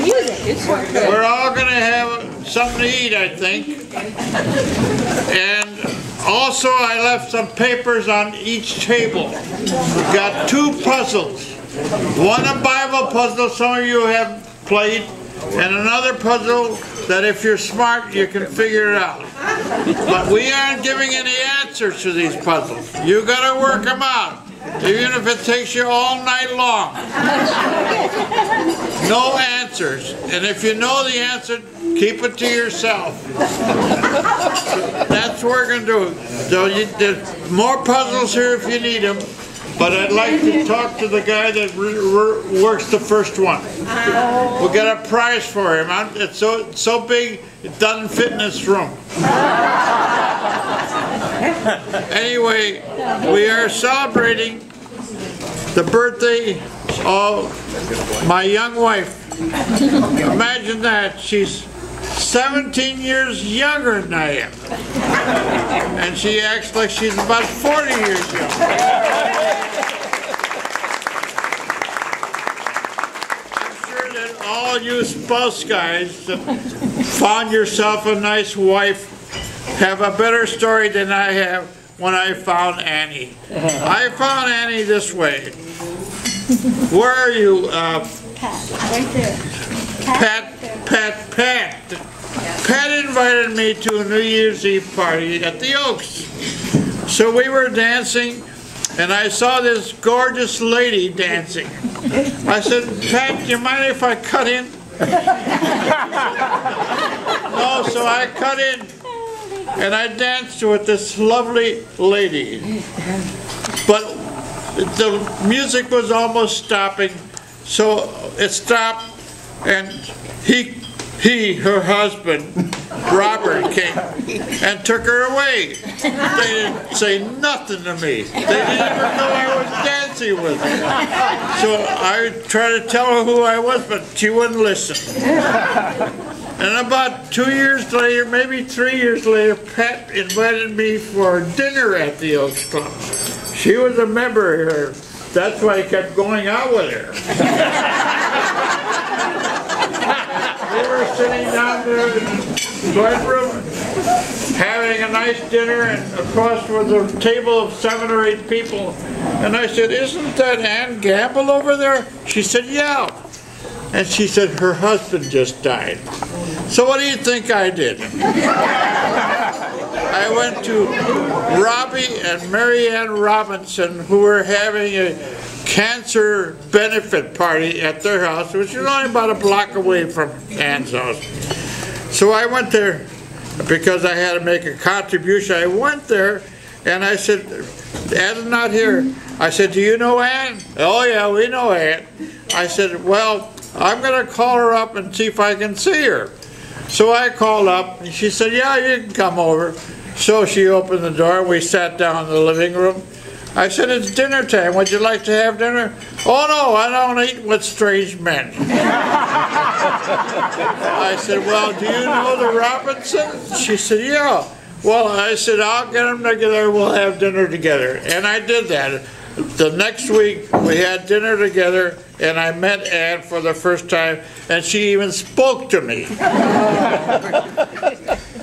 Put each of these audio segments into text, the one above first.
We're all going to have something to eat, I think. And also I left some papers on each table. We've got 2 puzzles. One a Bible puzzle, some of you have played, and another puzzle that if you're smart you can figure it out. But we aren't giving any answers to these puzzles. You got to work them out, even if it takes you all night long. No answers. And if you know the answer, keep it to yourself. That's what we're going to do. So there's more puzzles here if you need them. But I'd like to talk to the guy that works the first one. We'll get a prize for him. It's so big it doesn't fit in this room. Anyway, we are celebrating the birthday of my young wife. Imagine that. She's 17 years younger than I am. And she acts like she's about 40 years younger. I'm sure that all you spouse guys that found yourself a nice wife have a better story than I have when I found Annie. I found Annie this way. Where are you? Pat, right there. Pat. Pat invited me to a New Year's Eve party at the Oaks. So we were dancing, and I saw this gorgeous lady dancing. I said, Pat, do you mind if I cut in? No, so I cut in, and I danced with this lovely lady. But the music was almost stopping, so it stopped, and her husband, Robert, came and took her away. They didn't say nothing to me. They didn't even know I was dancing with her. So I tried to tell her who I was, but she wouldn't listen. And about 2 years later, maybe 3 years later, Pat invited me for dinner at the Oaks Club. She was a member here. That's why I kept going out with her. We were sitting down there in the joint room, having a nice dinner, and across was a table of 7 or 8 people. And I said, isn't that Ann Gamble over there? She said, yeah. And she said, her husband just died. So what do you think I did? I went to Robbie and Mary Ann Robinson, who were having a cancer benefit party at their house, which is only about a block away from Ann's house. So I went there because I had to make a contribution. I went there and I said, Ann's not here. I said, do you know Ann? Oh yeah, we know Ann. I said, well, I'm going to call her up and see if I can see her. So I called up and she said, yeah, you can come over. So she opened the door and we sat down in the living room. I said, it's dinner time. Would you like to have dinner? Oh, no, I don't eat with strange men. I said, well, do you know the Robinsons? She said, yeah. Well, I said, I'll get them together. We'll have dinner together. And I did that. The next week, we had dinner together, and I met Ann for the first time, and she even spoke to me.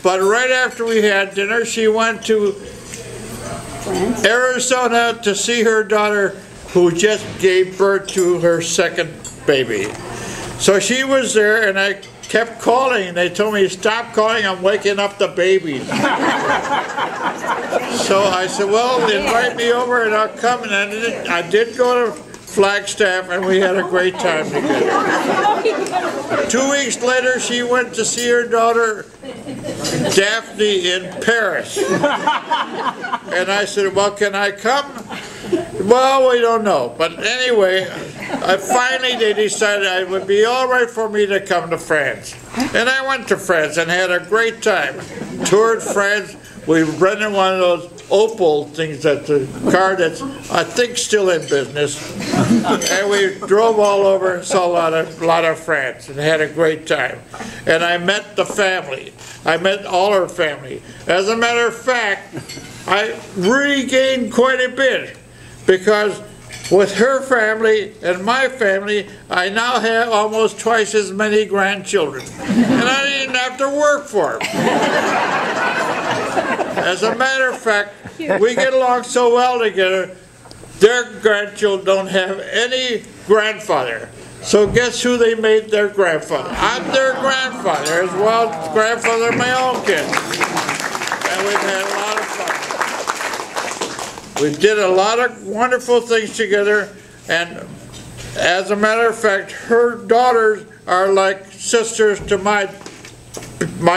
But right after we had dinner, she went to Arizona to see her daughter, who just gave birth to her second baby. So she was there, and I kept calling, and they told me, stop calling, I'm waking up the babies. So I said, well, invite me over and I'll come. And I did go to Flagstaff, and we had a great time together. 2 weeks later, she went to see her daughter, Daphne, in Paris. And I said, well, can I come? Well, we don't know. But anyway, finally they decided it would be all right for me to come to France. And I went to France and had a great time. Toured France. We rented one of those Opel things, that's a car that's, I think, still in business. And we drove all over, saw a lot of France, and had a great time. And I met the family. I met all her family. As a matter of fact, I regained quite a bit, because with her family and my family, I now have almost twice as many grandchildren. And I didn't have to work for them. As a matter of fact, we get along so well together, their grandchildren don't have any grandfather. So guess who they made their grandfather? I'm their grandfather as well as grandfather of my own kids. And we've had a lot of fun. We did a lot of wonderful things together, and as a matter of fact, her daughters are like sisters to my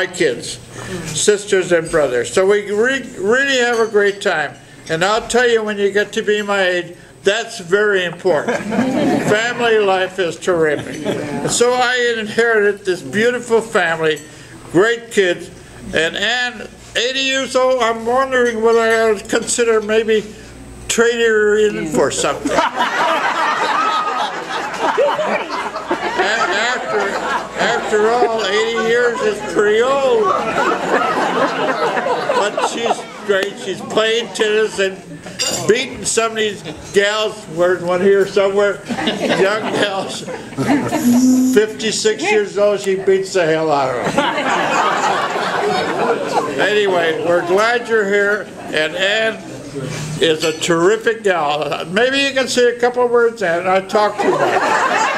kids, sisters and brothers. So we really have a great time. And I'll tell you, when you get to be my age, that's very important. Family life is terrific. And so I inherited this beautiful family, great kids, and Ann, 80 years old, I'm wondering whether I would consider maybe trading her in for something. After all, 80 years is pretty old. But she's great. She's playing tennis and beating some of these gals. Where's one here somewhere? Young gals, 56 years old. She beats the hell out of them. Anyway, we're glad you're here, and Ann is a terrific gal. Maybe you can say a couple of words, Ann. I talked too much.